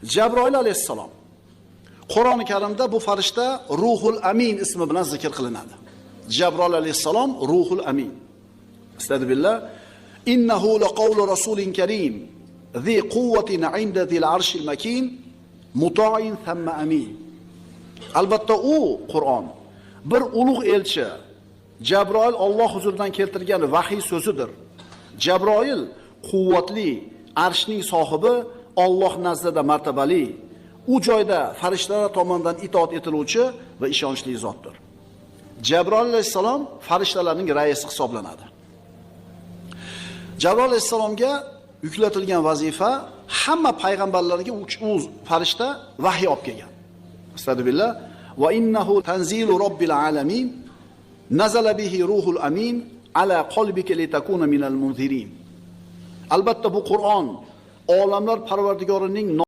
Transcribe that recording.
Jabroil alayhissalom. Qur'oni Karimda bu farishta Ruhul Amin ismi bilan zikr qilinadi. Jabroil alayhissalom Ruhul Amin. Astagfirullah. Innahu laqawlu rasulin karim, zi quwwatin 'inda zil arshil makin, muta'in thumma amin. Albatta u Qur'on bir ulug' elchi. Jabroil Alloh huzuridan keltirgan vahiy so'zidir. Jabroil quvvatli, arshning sohibi, Alloh nazdida martabali, u joyda farishtalar tomonidan itoat etiluvchi va ishonchli zotdir. Jabroil alayhissalom farishtalarning raisi hisoblanadi. Jabroil alayhissalomga yuklatilgan vazifa hamma payg'ambarlarga u farishta vahiy olib kelgan. Astagfirullah. Va innahu tanzilu robbil alamin, nazala bihi ruhul amin ala qalbika litakuna minal munzirin. Albatta bu Qur'on olamlar Parvardigorining